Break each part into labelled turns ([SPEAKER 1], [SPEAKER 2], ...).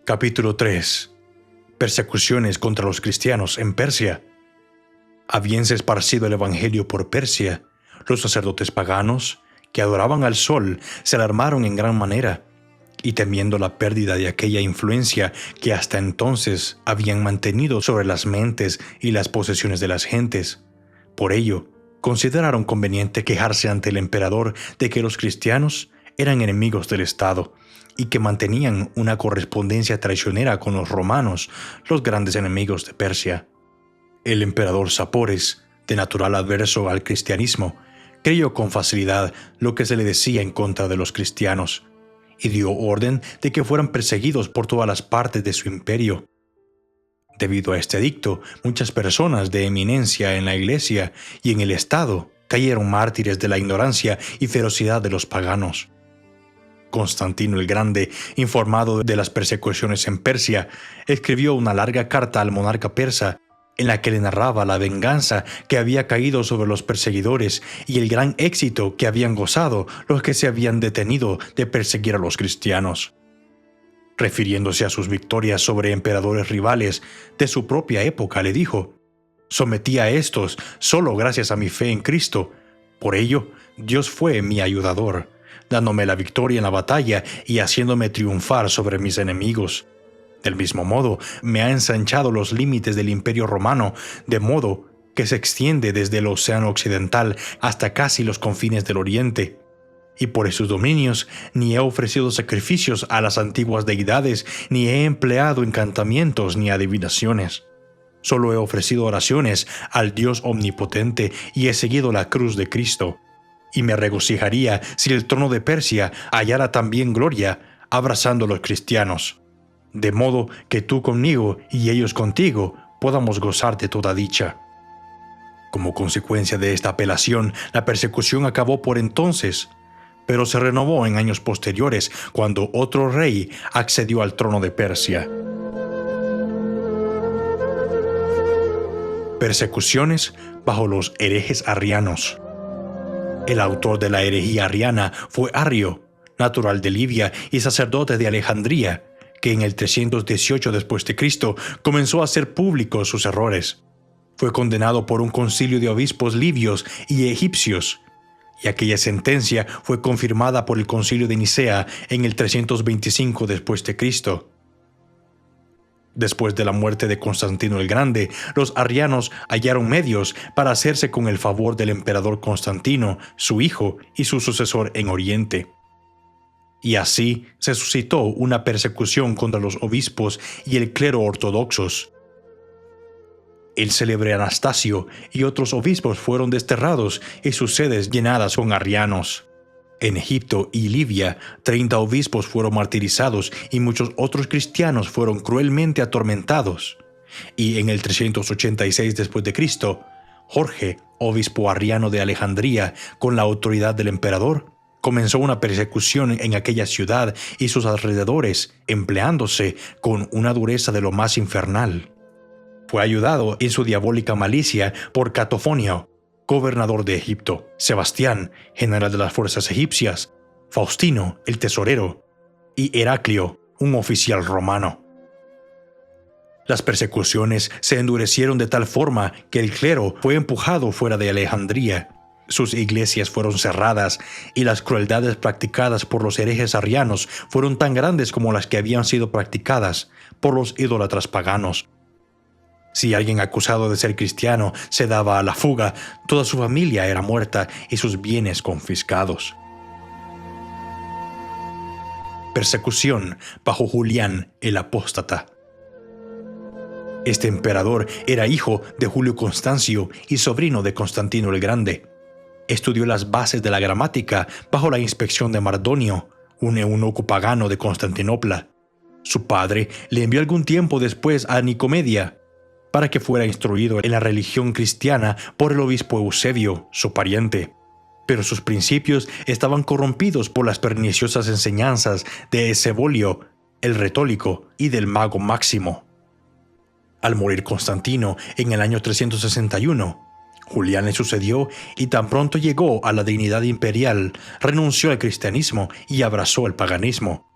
[SPEAKER 1] Capítulo 3. Persecuciones contra los cristianos en Persia. Habiéndose esparcido el evangelio por Persia, los sacerdotes paganos, que adoraban al sol, se alarmaron en gran manera, y temiendo la pérdida de aquella influencia que hasta entonces habían mantenido sobre las mentes y las posesiones de las gentes, por ello, consideraron conveniente quejarse ante el emperador de que los cristianos eran enemigos del Estado y que mantenían una correspondencia traicionera con los romanos, los grandes enemigos de Persia. El emperador Sapores, de natural adverso al cristianismo, creyó con facilidad lo que se le decía en contra de los cristianos y dio orden de que fueran perseguidos por todas las partes de su imperio. Debido a este edicto, muchas personas de eminencia en la iglesia y en el Estado cayeron mártires de la ignorancia y ferocidad de los paganos. Constantino el Grande, informado de las persecuciones en Persia, escribió una larga carta al monarca persa en la que le narraba la venganza que había caído sobre los perseguidores y el gran éxito que habían gozado los que se habían detenido de perseguir a los cristianos. Refiriéndose a sus victorias sobre emperadores rivales de su propia época, le dijo: «Sometí a estos solo gracias a mi fe en Cristo. Por ello, Dios fue mi ayudador, dándome la victoria en la batalla y haciéndome triunfar sobre mis enemigos. Del mismo modo, me ha ensanchado los límites del Imperio Romano, de modo que se extiende desde el Océano Occidental hasta casi los confines del Oriente. Y por esos dominios ni he ofrecido sacrificios a las antiguas deidades, ni he empleado encantamientos ni adivinaciones. Solo he ofrecido oraciones al Dios omnipotente y he seguido la cruz de Cristo. Y me regocijaría si el trono de Persia hallara también gloria, abrazando a los cristianos. De modo que tú conmigo y ellos contigo podamos gozar de toda dicha». Como consecuencia de esta apelación, la persecución acabó por entonces, pero se renovó en años posteriores cuando otro rey accedió al trono de Persia. Persecuciones bajo los herejes arrianos. El autor de la herejía arriana fue Arrio, natural de Libia y sacerdote de Alejandría, que en el 318 después de Cristo comenzó a hacer públicos sus errores. Fue condenado por un concilio de obispos libios y egipcios, y aquella sentencia fue confirmada por el concilio de Nicea en el 325 después de Cristo. Después de la muerte de Constantino el Grande, los arrianos hallaron medios para hacerse con el favor del emperador Constantino, su hijo y su sucesor en Oriente. Y así se suscitó una persecución contra los obispos y el clero ortodoxos. El célebre Anastasio y otros obispos fueron desterrados y sus sedes llenadas con arrianos. En Egipto y Libia, 30 obispos fueron martirizados y muchos otros cristianos fueron cruelmente atormentados. Y en el 386 después de Cristo, Jorge, obispo arriano de Alejandría, con la autoridad del emperador, comenzó una persecución en aquella ciudad y sus alrededores, empleándose con una dureza de lo más infernal. Fue ayudado en su diabólica malicia por Catofonio, gobernador de Egipto, Sebastián, general de las fuerzas egipcias, Faustino, el tesorero, y Heraclio, un oficial romano. Las persecuciones se endurecieron de tal forma que el clero fue empujado fuera de Alejandría. Sus iglesias fueron cerradas y las crueldades practicadas por los herejes arrianos fueron tan grandes como las que habían sido practicadas por los idólatras paganos. Si alguien acusado de ser cristiano se daba a la fuga, toda su familia era muerta y sus bienes confiscados. Persecución bajo Julián el Apóstata. Este emperador era hijo de Julio Constancio y sobrino de Constantino el Grande. Estudió las bases de la gramática bajo la inspección de Mardonio, un eunuco pagano de Constantinopla. Su padre le envió algún tiempo después a Nicomedia para que fuera instruido en la religión cristiana por el obispo Eusebio, su pariente. Pero sus principios estaban corrompidos por las perniciosas enseñanzas de Esebolio, el retólico, y del mago Máximo. Al morir Constantino en el año 361, Julián le sucedió y tan pronto llegó a la dignidad imperial, renunció al cristianismo y abrazó el paganismo.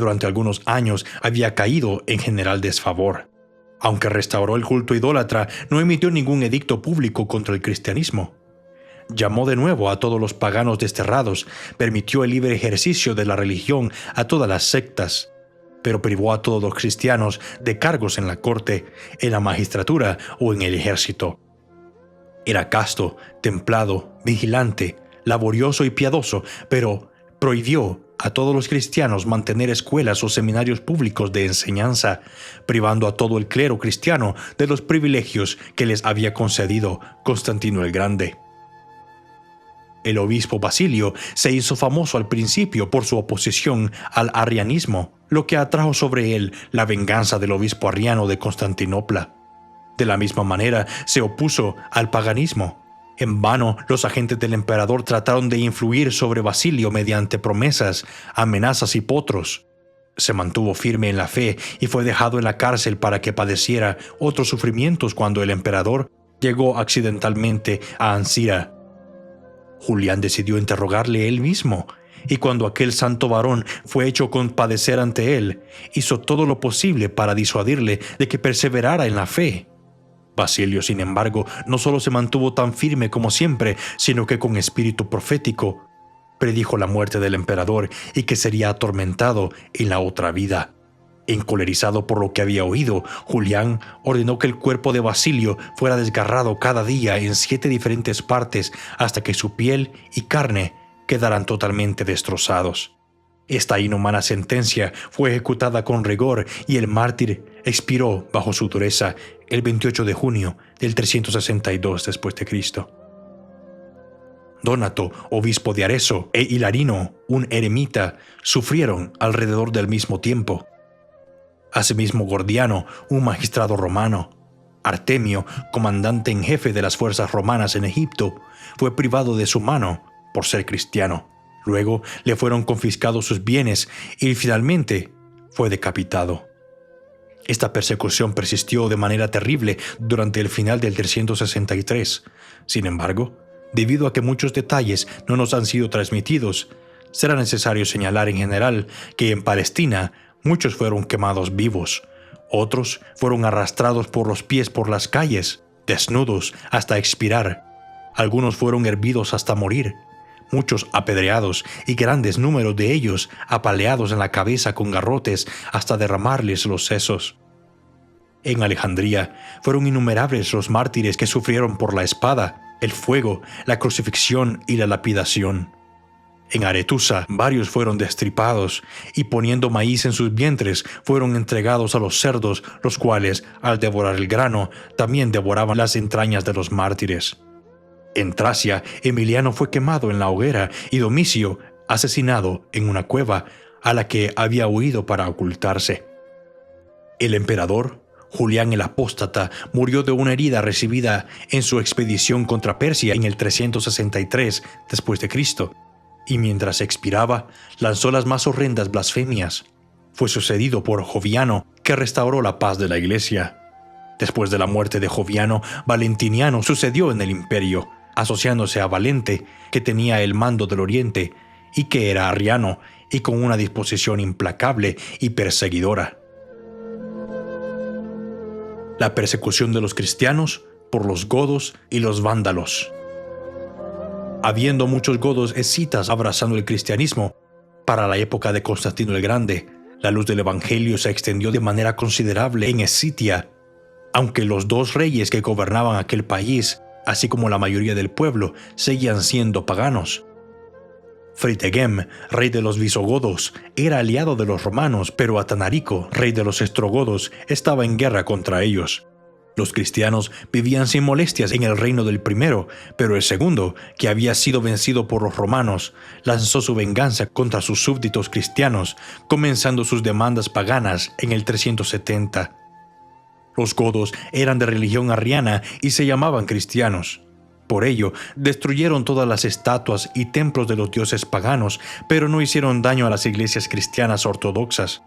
[SPEAKER 1] durante algunos años había caído en general desfavor. Aunque restauró el culto idólatra, no emitió ningún edicto público contra el cristianismo. Llamó de nuevo a todos los paganos desterrados, permitió el libre ejercicio de la religión a todas las sectas, pero privó a todos los cristianos de cargos en la corte, en la magistratura o en el ejército. Era casto, templado, vigilante, laborioso y piadoso, pero prohibió a todos los cristianos mantener escuelas o seminarios públicos de enseñanza, privando a todo el clero cristiano de los privilegios que les había concedido Constantino el Grande. El obispo Basilio se hizo famoso al principio por su oposición al arrianismo, lo que atrajo sobre él la venganza del obispo arriano de Constantinopla. De la misma manera, se opuso al paganismo. En vano, los agentes del emperador trataron de influir sobre Basilio mediante promesas, amenazas y potros. Se mantuvo firme en la fe y fue dejado en la cárcel para que padeciera otros sufrimientos cuando el emperador llegó accidentalmente a Ancira. Julián decidió interrogarle él mismo, y cuando aquel santo varón fue hecho compadecer ante él, hizo todo lo posible para disuadirle de que perseverara en la fe. Basilio, sin embargo, no solo se mantuvo tan firme como siempre, sino que con espíritu profético predijo la muerte del emperador y que sería atormentado en la otra vida. Encolerizado por lo que había oído, Julián ordenó que el cuerpo de Basilio fuera desgarrado cada día en 7 diferentes partes hasta que su piel y carne quedaran totalmente destrozados. Esta inhumana sentencia fue ejecutada con rigor y el mártir expiró bajo su dureza el 28 de junio del 362 después de Cristo. Donato, obispo de Arezzo, e Hilarino, un eremita, sufrieron alrededor del mismo tiempo. Asimismo, Gordiano, un magistrado romano, Artemio, comandante en jefe de las fuerzas romanas en Egipto, fue privado de su mano por ser cristiano. Luego le fueron confiscados sus bienes y finalmente fue decapitado. Esta persecución persistió de manera terrible durante el final del 363. Sin embargo, debido a que muchos detalles no nos han sido transmitidos, será necesario señalar en general que en Palestina muchos fueron quemados vivos, otros fueron arrastrados por los pies por las calles, desnudos hasta expirar, algunos fueron hervidos hasta morir, muchos apedreados y grandes números de ellos apaleados en la cabeza con garrotes hasta derramarles los sesos. En Alejandría fueron innumerables los mártires que sufrieron por la espada, el fuego, la crucifixión y la lapidación. En Aretusa varios fueron destripados y poniendo maíz en sus vientres fueron entregados a los cerdos, los cuales, al devorar el grano, también devoraban las entrañas de los mártires. En Tracia, Emiliano fue quemado en la hoguera y Domicio asesinado en una cueva a la que había huido para ocultarse. El emperador, Julián el Apóstata, murió de una herida recibida en su expedición contra Persia en el 363 después de Cristo, y mientras expiraba, lanzó las más horrendas blasfemias. Fue sucedido por Joviano, que restauró la paz de la iglesia. Después de la muerte de Joviano, Valentiniano sucedió en el imperio, asociándose a Valente, que tenía el mando del oriente y que era arriano y con una disposición implacable y perseguidora. La persecución de los cristianos por los godos y los vándalos. Habiendo muchos godos escitas abrazando el cristianismo, para la época de Constantino el Grande, la luz del evangelio se extendió de manera considerable en Escitia, aunque los 2 reyes que gobernaban aquel país, así como la mayoría del pueblo, seguían siendo paganos. Fritegem, rey de los visigodos, era aliado de los romanos, pero Atanarico, rey de los ostrogodos, estaba en guerra contra ellos. Los cristianos vivían sin molestias en el reino del primero, pero el segundo, que había sido vencido por los romanos, lanzó su venganza contra sus súbditos cristianos, comenzando sus demandas paganas en el 370. Los godos eran de religión arriana y se llamaban cristianos. Por ello, destruyeron todas las estatuas y templos de los dioses paganos, pero no hicieron daño a las iglesias cristianas ortodoxas.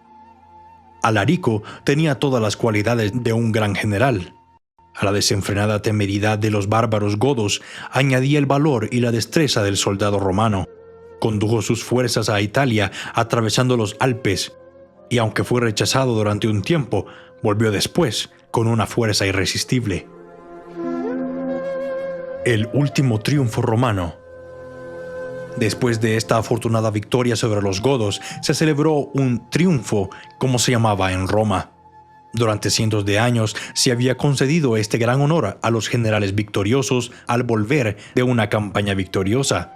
[SPEAKER 1] Alarico tenía todas las cualidades de un gran general. A la desenfrenada temeridad de los bárbaros godos añadía el valor y la destreza del soldado romano. Condujo sus fuerzas a Italia atravesando los Alpes y aunque fue rechazado durante un tiempo, volvió después con una fuerza irresistible. El último triunfo romano. Después de esta afortunada victoria sobre los godos, se celebró un triunfo, como se llamaba en Roma. Durante cientos de años se había concedido este gran honor a los generales victoriosos al volver de una campaña victoriosa.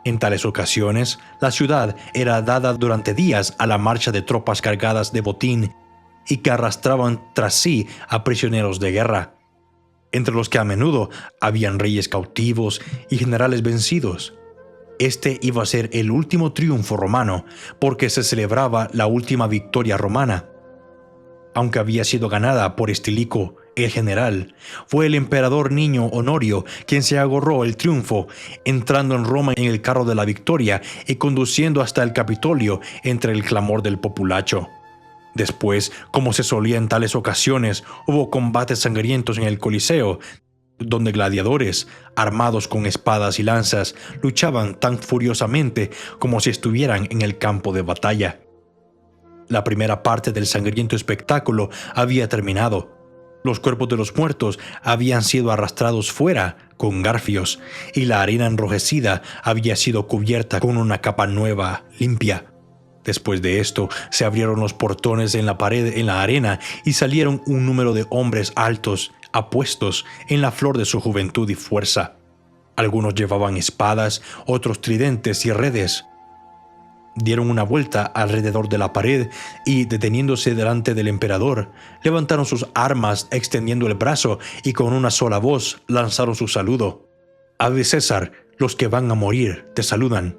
[SPEAKER 1] En tales ocasiones, la ciudad era dada durante días a la marcha de tropas cargadas de botín y que arrastraban tras sí a prisioneros de guerra, entre los que a menudo habían reyes cautivos y generales vencidos. Este iba a ser el último triunfo romano, porque se celebraba la última victoria romana. Aunque había sido ganada por Estilico, el general, fue el emperador niño Honorio quien se agorró el triunfo, entrando en Roma en el carro de la victoria y conduciendo hasta el Capitolio entre el clamor del populacho. Después, como se solía en tales ocasiones, hubo combates sangrientos en el Coliseo, donde gladiadores, armados con espadas y lanzas, luchaban tan furiosamente como si estuvieran en el campo de batalla. La primera parte del sangriento espectáculo había terminado. Los cuerpos de los muertos habían sido arrastrados fuera con garfios, y la arena enrojecida había sido cubierta con una capa nueva, limpia. Después de esto, se abrieron los portones en la pared en la arena y salieron un número de hombres altos, apuestos, en la flor de su juventud y fuerza. Algunos llevaban espadas, otros tridentes y redes. Dieron una vuelta alrededor de la pared y, deteniéndose delante del emperador, levantaron sus armas extendiendo el brazo y con una sola voz lanzaron su saludo. «Ave César, los que van a morir te saludan».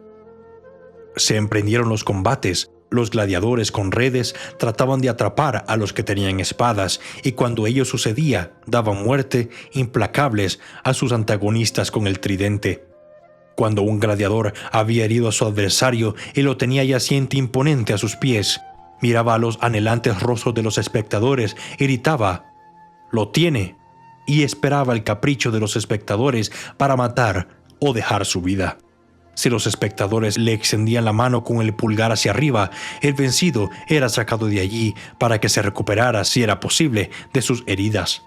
[SPEAKER 1] Se emprendieron los combates. Los gladiadores con redes trataban de atrapar a los que tenían espadas, y cuando ello sucedía, daban muerte implacables a sus antagonistas con el tridente. Cuando un gladiador había herido a su adversario y lo tenía yaciente imponente a sus pies, miraba a los anhelantes rostros de los espectadores y gritaba: «¡Lo tiene!», y esperaba el capricho de los espectadores para matar o dejar su vida. Si los espectadores le extendían la mano con el pulgar hacia arriba, el vencido era sacado de allí para que se recuperara, si era posible, de sus heridas.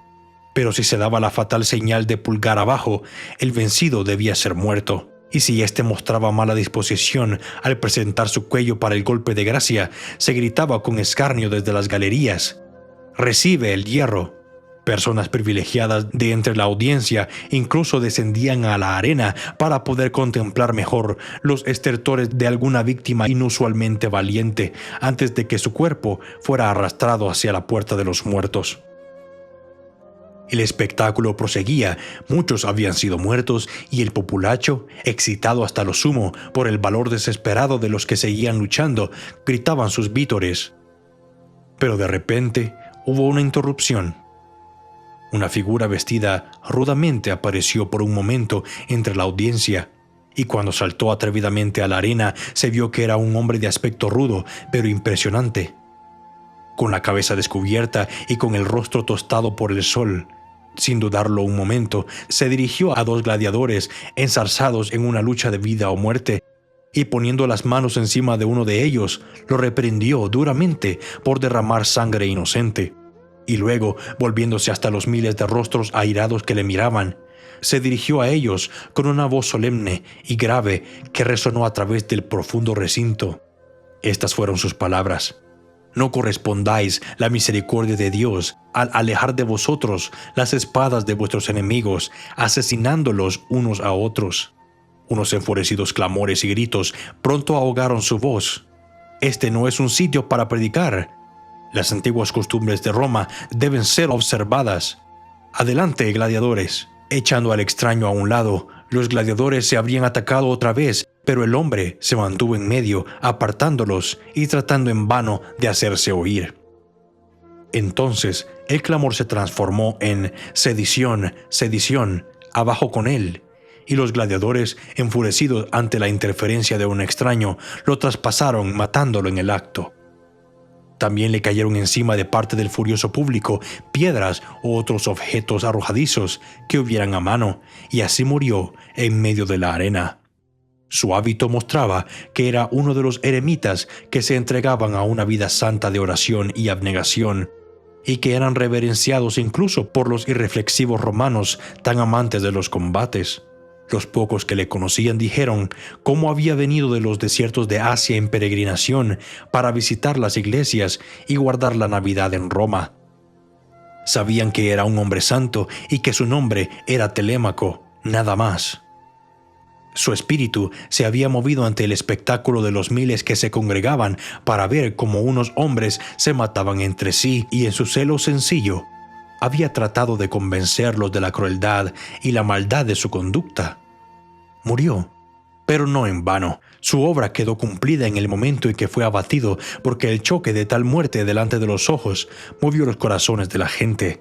[SPEAKER 1] Pero si se daba la fatal señal de pulgar abajo, el vencido debía ser muerto. Y si éste mostraba mala disposición al presentar su cuello para el golpe de gracia, se gritaba con escarnio desde las galerías: «¡Recibe el hierro!». Personas privilegiadas de entre la audiencia incluso descendían a la arena para poder contemplar mejor los estertores de alguna víctima inusualmente valiente antes de que su cuerpo fuera arrastrado hacia la puerta de los muertos. El espectáculo proseguía, muchos habían sido muertos y el populacho, excitado hasta lo sumo por el valor desesperado de los que seguían luchando, gritaban sus vítores. Pero de repente hubo una interrupción. Una figura vestida rudamente apareció por un momento entre la audiencia, y cuando saltó atrevidamente a la arena se vio que era un hombre de aspecto rudo pero impresionante. Con la cabeza descubierta y con el rostro tostado por el sol, sin dudarlo un momento, se dirigió a dos gladiadores enzarzados en una lucha de vida o muerte, y poniendo las manos encima de uno de ellos, lo reprendió duramente por derramar sangre inocente. Y luego, volviéndose hasta los miles de rostros airados que le miraban, se dirigió a ellos con una voz solemne y grave que resonó a través del profundo recinto. Estas fueron sus palabras: «No correspondáis la misericordia de Dios al alejar de vosotros las espadas de vuestros enemigos, asesinándolos unos a otros». Unos enfurecidos clamores y gritos pronto ahogaron su voz. «Este no es un sitio para predicar. Las antiguas costumbres de Roma deben ser observadas. Adelante, gladiadores». Echando al extraño a un lado, los gladiadores se habrían atacado otra vez, pero el hombre se mantuvo en medio, apartándolos y tratando en vano de hacerse oír. Entonces el clamor se transformó en «sedición, sedición, abajo con él», y los gladiadores, enfurecidos ante la interferencia de un extraño, lo traspasaron matándolo en el acto. También le cayeron encima de parte del furioso público piedras u otros objetos arrojadizos que hubieran a mano, y así murió en medio de la arena. Su hábito mostraba que era uno de los eremitas que se entregaban a una vida santa de oración y abnegación, y que eran reverenciados incluso por los irreflexivos romanos tan amantes de los combates. Los pocos que le conocían dijeron cómo había venido de los desiertos de Asia en peregrinación para visitar las iglesias y guardar la Navidad en Roma. Sabían que era un hombre santo y que su nombre era Telémaco, nada más. Su espíritu se había movido ante el espectáculo de los miles que se congregaban para ver cómo unos hombres se mataban entre sí, y en su celo sencillo había tratado de convencerlos de la crueldad y la maldad de su conducta. Murió, pero no en vano. Su obra quedó cumplida en el momento en que fue abatido, porque el choque de tal muerte delante de los ojos movió los corazones de la gente.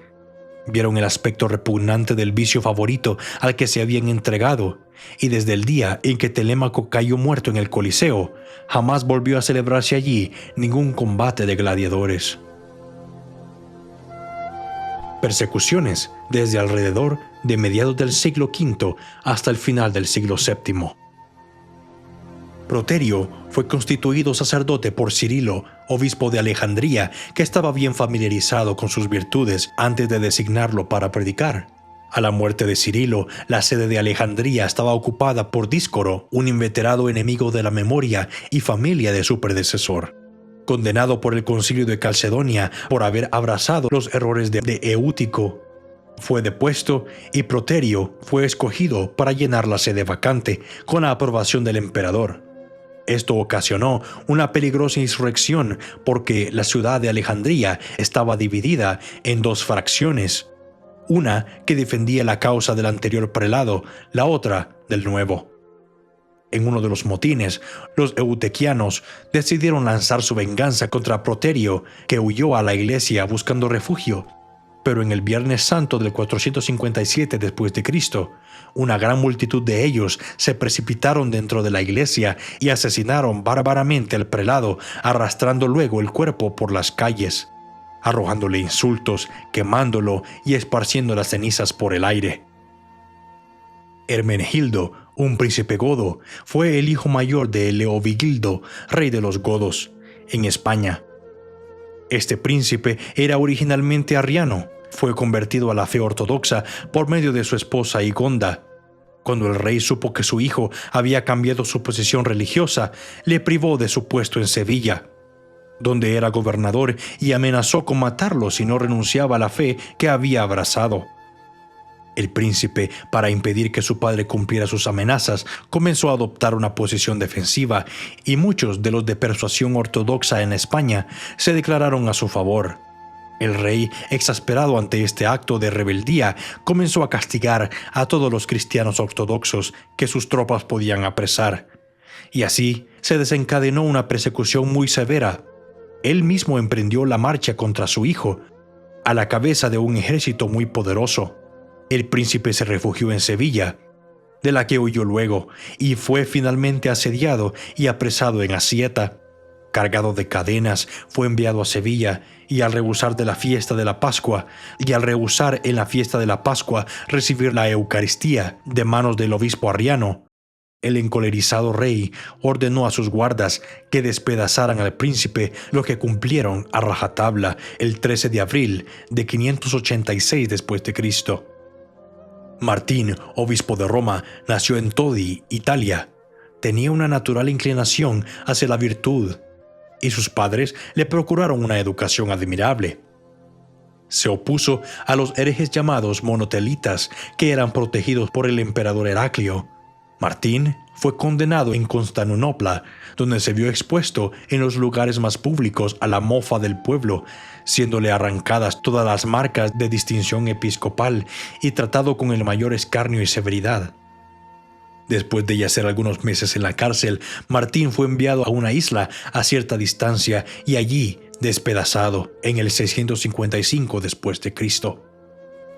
[SPEAKER 1] Vieron el aspecto repugnante del vicio favorito al que se habían entregado, y desde el día en que Telémaco cayó muerto en el Coliseo, jamás volvió a celebrarse allí ningún combate de gladiadores. Persecuciones desde alrededor de mediados del siglo V hasta el final del siglo VII. Proterio fue constituido sacerdote por Cirilo, obispo de Alejandría, que estaba bien familiarizado con sus virtudes antes de designarlo para predicar. A la muerte de Cirilo, la sede de Alejandría estaba ocupada por Díscoro, un inveterado enemigo de la memoria y familia de su predecesor. Condenado por el concilio de Calcedonia por haber abrazado los errores de Eútico, fue depuesto y Proterio fue escogido para llenar la sede vacante con la aprobación del emperador. Esto ocasionó una peligrosa insurrección porque la ciudad de Alejandría estaba dividida en dos fracciones, una que defendía la causa del anterior prelado, la otra del nuevo. En uno de los motines, los eutequianos decidieron lanzar su venganza contra Proterio, que huyó a la iglesia buscando refugio. Pero en el Viernes Santo del 457 d.C., una gran multitud de ellos se precipitaron dentro de la iglesia y asesinaron bárbaramente al prelado, arrastrando luego el cuerpo por las calles, arrojándole insultos, quemándolo y esparciendo las cenizas por el aire. Hermenegildo, un príncipe godo, fue el hijo mayor de Leovigildo, rey de los godos, en España. Este príncipe era originalmente arriano. Fue convertido a la fe ortodoxa por medio de su esposa Igonda. Cuando el rey supo que su hijo había cambiado su posición religiosa, le privó de su puesto en Sevilla, donde era gobernador, y amenazó con matarlo si no renunciaba a la fe que había abrazado. El príncipe, para impedir que su padre cumpliera sus amenazas, comenzó a adoptar una posición defensiva, y muchos de los de persuasión ortodoxa en España se declararon a su favor. El rey, exasperado ante este acto de rebeldía, comenzó a castigar a todos los cristianos ortodoxos que sus tropas podían apresar. Y así se desencadenó una persecución muy severa. Él mismo emprendió la marcha contra su hijo, a la cabeza de un ejército muy poderoso. El príncipe se refugió en Sevilla, de la que huyó luego, y fue finalmente asediado y apresado en Asieta. Cargado de cadenas, fue enviado a Sevilla, y al rehusar de la fiesta de la Pascua, y al rehusar en la fiesta de la Pascua recibir la Eucaristía de manos del obispo arriano, el encolerizado rey ordenó a sus guardas que despedazaran al príncipe, lo que cumplieron a rajatabla el 13 de abril de 586 d.C. Martín, obispo de Roma, nació en Todi, Italia. Tenía una natural inclinación hacia la virtud, y sus padres le procuraron una educación admirable. Se opuso a los herejes llamados monotelitas, que eran protegidos por el emperador Heraclio. Martín fue condenado en Constantinopla, donde se vio expuesto en los lugares más públicos a la mofa del pueblo, siéndole arrancadas todas las marcas de distinción episcopal y tratado con el mayor escarnio y severidad. Después de yacer algunos meses en la cárcel, Martín fue enviado a una isla a cierta distancia y allí despedazado en el 655 d.C.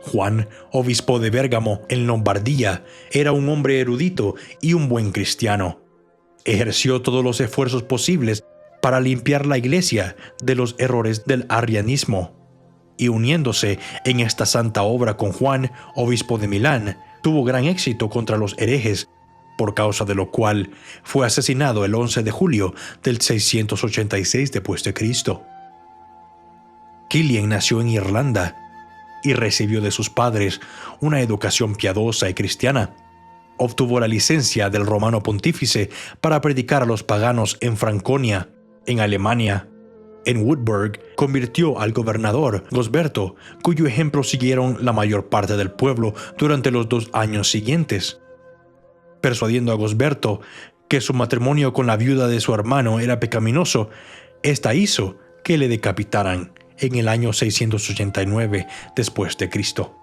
[SPEAKER 1] Juan, obispo de Bérgamo, en Lombardía, era un hombre erudito y un buen cristiano. Ejerció todos los esfuerzos posibles para limpiar la iglesia de los errores del arrianismo, y uniéndose en esta santa obra con Juan, obispo de Milán, tuvo gran éxito contra los herejes, por causa de lo cual fue asesinado el 11 de julio del 686 d.C. Kilian nació en Irlanda y recibió de sus padres una educación piadosa y cristiana. Obtuvo la licencia del romano pontífice para predicar a los paganos en Franconia, en Alemania. En Wurtemberg convirtió al gobernador Gosberto, cuyo ejemplo siguieron la mayor parte del pueblo durante los 2 años siguientes. Persuadiendo a Gosberto que su matrimonio con la viuda de su hermano era pecaminoso, esta hizo que le decapitaran en el año 689 después de Cristo.